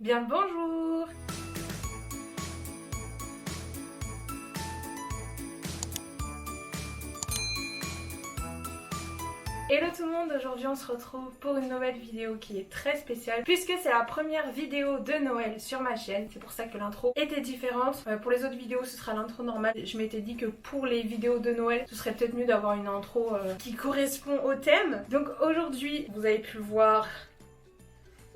Bien le bonjour! Hello tout le monde, aujourd'hui on se retrouve pour une nouvelle vidéo qui est très spéciale puisque c'est la première vidéo de Noël sur ma chaîne, c'est pour ça que l'intro était différente. Pour les autres vidéos ce sera l'intro normale, je m'étais dit que pour les vidéos de Noël ce serait peut-être mieux d'avoir une intro qui correspond au thème. Donc aujourd'hui, vous avez pu le voir,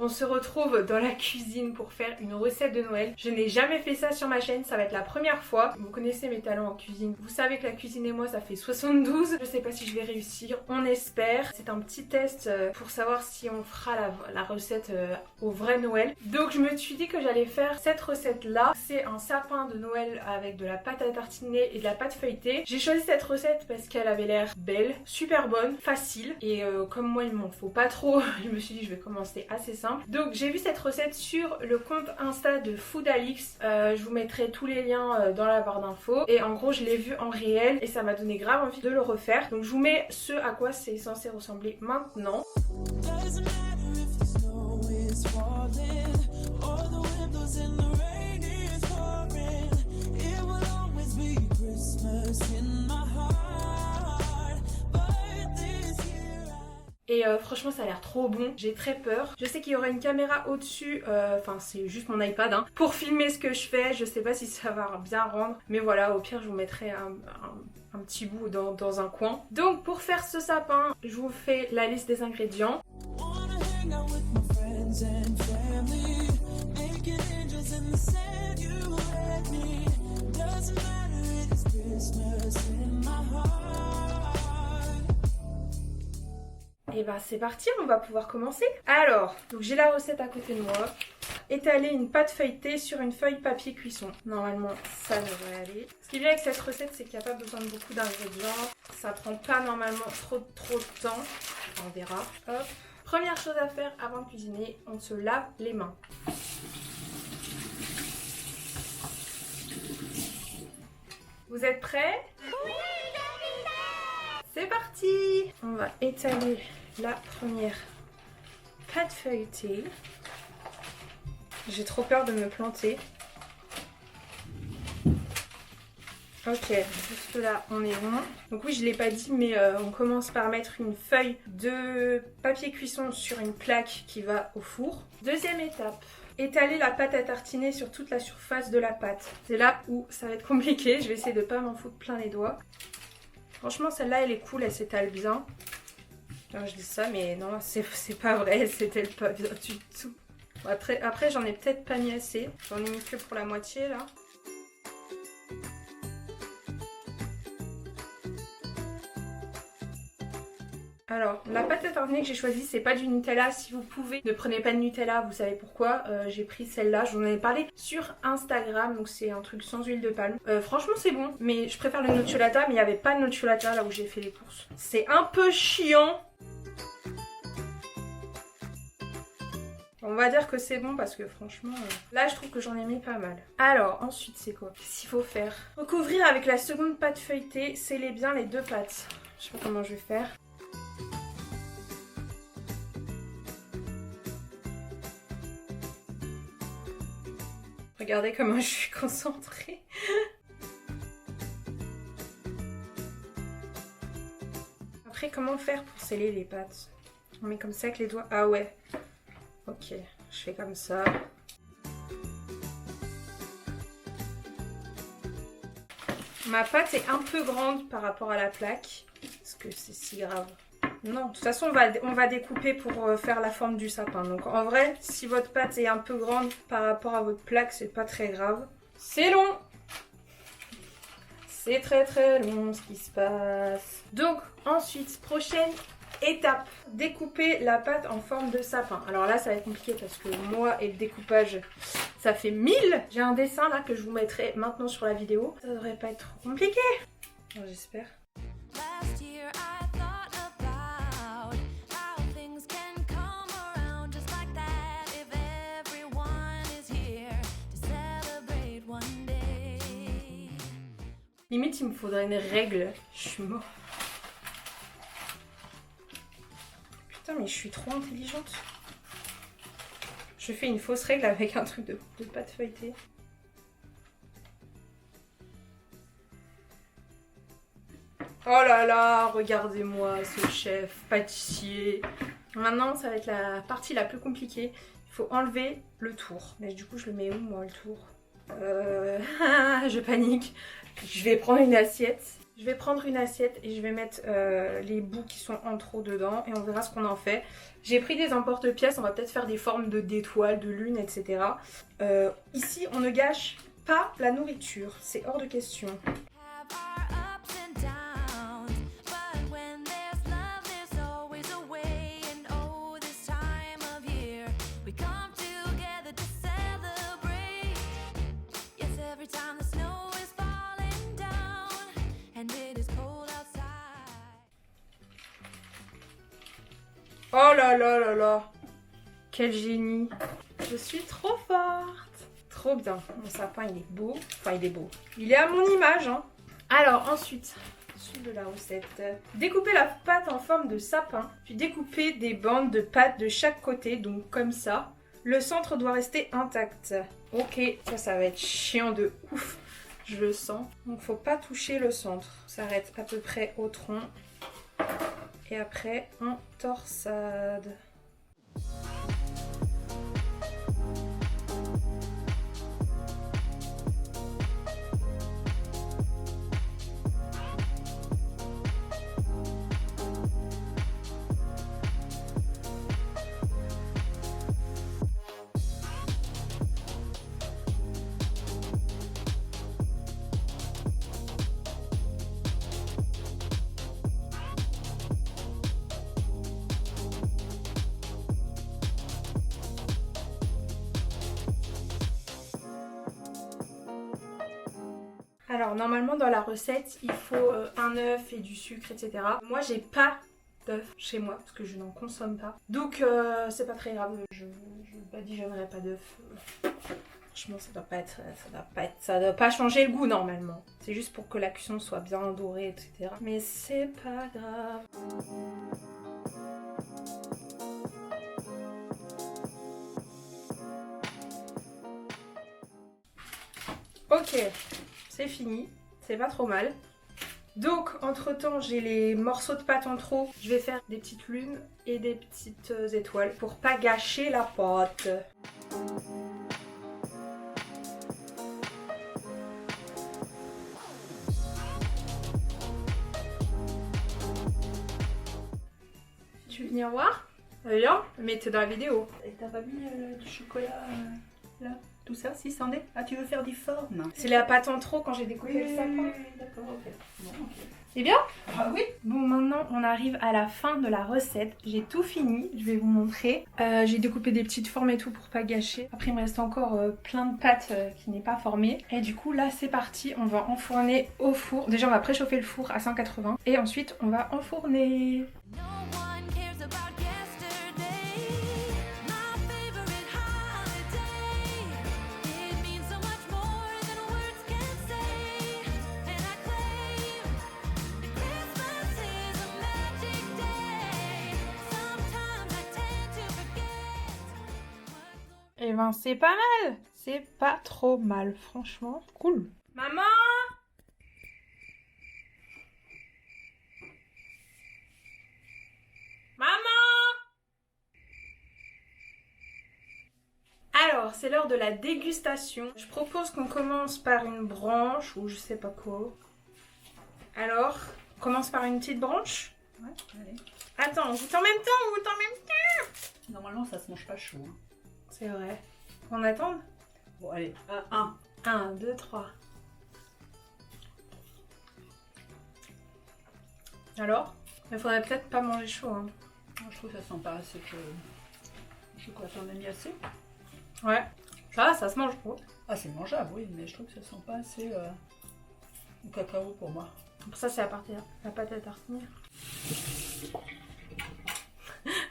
on se retrouve dans la cuisine pour faire une recette de Noël. Je n'ai jamais fait ça sur ma chaîne, ça va être la première fois. Vous connaissez mes talents en cuisine. Vous savez que la cuisine et moi ça fait 72. Je sais pas si je vais réussir, on espère. C'est un petit test pour savoir si on fera la recette au vrai Noël. Donc je me suis dit que j'allais faire cette recette là. C'est un sapin de Noël avec de la pâte à tartiner et de la pâte feuilletée. J'ai choisi cette recette parce qu'elle avait l'air belle, super bonne, facile. Et comme moi il m'en faut pas trop, je me suis dit je vais commencer assez simple. Donc j'ai vu cette recette sur le compte Insta de Foodalix, je vous mettrai tous les liens dans la barre d'infos et en gros je l'ai vu en réel et ça m'a donné grave envie de le refaire. Donc je vous mets ce à quoi c'est censé ressembler maintenant. Et franchement ça a l'air trop bon, j'ai très peur. Je sais qu'il y aura une caméra au-dessus, enfin c'est juste mon iPad hein, pour filmer ce que je fais. Je sais pas si ça va bien rendre, mais voilà, au pire je vous mettrai un petit bout dans un coin. Donc pour faire ce sapin, je vous fais la liste des ingrédients. Et bah c'est parti, on va pouvoir commencer. Alors, donc j'ai la recette à côté de moi. Étaler une pâte feuilletée sur une feuille papier cuisson. Normalement ça devrait aller. Ce qui est bien avec cette recette c'est qu'il n'y a pas besoin de beaucoup d'ingrédients. Ça prend pas normalement trop de temps. On verra. Hop. Première chose à faire avant de cuisiner, on se lave les mains. Vous êtes prêts? Oui, c'est parti! On va étaler la première pâte feuilletée. J'ai trop peur de me planter. Ok, juste là on est rond. Donc oui, je l'ai pas dit, mais on commence par mettre une feuille de papier cuisson sur une plaque qui va au four. Deuxième étape, étaler la pâte à tartiner sur toute la surface de la pâte. C'est là où ça va être compliqué, je vais essayer de pas m'en foutre plein les doigts. Franchement celle-là elle est cool, elle s'étale bien. Alors, je dis ça mais non, c'est pas vrai, elle s'étale pas bien du tout. Après j'en ai peut-être pas mis assez, j'en ai mis que pour la moitié là. Alors, la pâte à tartiner que j'ai choisie, c'est pas du Nutella. Si vous pouvez, ne prenez pas de Nutella, vous savez pourquoi. J'ai pris celle-là, j'en avais parlé sur Instagram, donc c'est un truc sans huile de palme. Franchement, c'est bon, mais je préfère le nocciolata, mais il n'y avait pas de nocciolata là où j'ai fait les courses. C'est un peu chiant. On va dire que c'est bon parce que franchement, là je trouve que j'en ai mis pas mal. Alors ensuite c'est quoi? Qu'est-ce qu'il faut faire? Recouvrir avec la seconde pâte feuilletée, scellez bien les deux pâtes. Je sais pas comment je vais faire. Regardez comment je suis concentrée. Après, comment faire pour sceller les pâtes? On met comme ça avec les doigts. Ah ouais. Ok, je fais comme ça. Ma pâte est un peu grande par rapport à la plaque. Est-ce que c'est si grave? Non, de toute façon on va découper pour faire la forme du sapin. Donc en vrai, si votre pâte est un peu grande par rapport à votre plaque, c'est pas très grave. C'est long! C'est très long ce qui se passe. Donc ensuite, prochaine étape, découper la pâte en forme de sapin. Alors là ça va être compliqué parce que moi et le découpage ça fait 1000. J'ai un dessin là que je vous mettrai maintenant sur la vidéo. Ça devrait pas être trop compliqué. J'espère. Limite il me faudrait une règle. Je suis mort. Putain mais je suis trop intelligente. Je fais une fausse règle avec un truc de pâte feuilletée. Oh là là, regardez-moi ce chef pâtissier. Maintenant, ça va être la partie la plus compliquée. Il faut enlever le tour. Mais du coup, je le mets où, moi, le tour? Je panique. Je vais prendre une assiette. Je vais prendre une assiette et je vais mettre les bouts qui sont en trop dedans. Et on verra ce qu'on en fait. J'ai pris des emporte-pièces. On va peut-être faire des formes d'étoiles, de lune, etc. Ici, on ne gâche pas la nourriture. C'est hors de question. Oh là là là là, quel génie. Je suis trop forte. Trop bien. Mon sapin, il est beau. Enfin, il est beau. Il est à mon image, hein. Alors, ensuite, suite de la recette. Découpez la pâte en forme de sapin. Puis découpez des bandes de pâte de chaque côté, donc comme ça. Le centre doit rester intact. Ok, ça va être chiant de ouf. Je le sens. Donc, faut pas toucher le centre. On s'arrête à peu près au tronc. Et après, on torsade. Alors normalement dans la recette il faut un œuf et du sucre, etc. Moi j'ai pas d'œuf chez moi parce que je n'en consomme pas. Donc c'est pas très grave, je n'additionnerai pas d'œuf. Franchement ça doit pas changer le goût normalement. C'est juste pour que la cuisson soit bien dorée, etc. Mais c'est pas grave. Ok. C'est fini, c'est pas trop mal. Donc entre temps j'ai les morceaux de pâte en trop. Je vais faire des petites lunes et des petites étoiles pour pas gâcher la pâte. Tu veux venir voir? Viens, mais t'es dans la vidéo. Et t'as pas mis du chocolat là? Tout ça, si, c'en est. Ah, tu veux faire des formes? C'est la pâte en trop quand j'ai découpé le sapin. D'accord, ok. Bon, ok. C'est bien? Ah oui. Bon, maintenant on arrive à la fin de la recette. J'ai tout fini, je vais vous montrer. J'ai découpé des petites formes et tout pour pas gâcher. Après il me reste encore plein de pâtes qui n'est pas formée. Et du coup là c'est parti, on va enfourner au four. Déjà on va préchauffer le four à 180 et ensuite on va enfourner. Et ben c'est pas mal, c'est pas trop mal, franchement, cool. Maman! Maman! Alors, c'est l'heure de la dégustation. Je propose qu'on commence par une branche ou je sais pas quoi. Alors, on commence par une petite branche? Ouais, allez. Attends, on goûte en même temps, on goûte en même temps! Normalement, ça se mange pas chaud. Hein. C'est vrai. On attend? Bon, allez, 1. 1, 2, 3. Alors? Il faudrait peut-être pas manger chaud. Hein. Moi, je trouve que ça sent pas assez que... Je sais quoi, t'en as mis assez? Ouais. Ça se mange gros. Ah, c'est mangeable, oui, mais je trouve que ça sent pas assez au cacao pour moi. Pour ça, c'est la pâte à tartiner.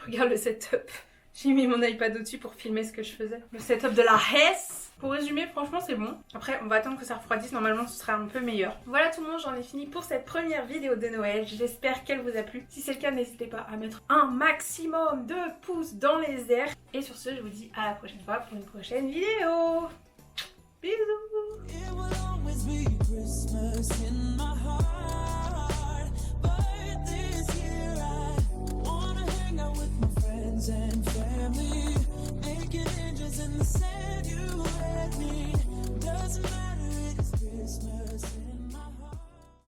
Regarde le setup. J'ai mis mon iPad au-dessus pour filmer ce que je faisais. Le setup de la Hesse. Pour résumer, franchement c'est bon. Après on va attendre que ça refroidisse, normalement ce sera un peu meilleur. Voilà tout le monde, j'en ai fini pour cette première vidéo de Noël. J'espère qu'elle vous a plu. Si c'est le cas, n'hésitez pas à mettre un maximum de pouces dans les airs. Et sur ce, je vous dis à la prochaine fois pour une prochaine vidéo. Bisous.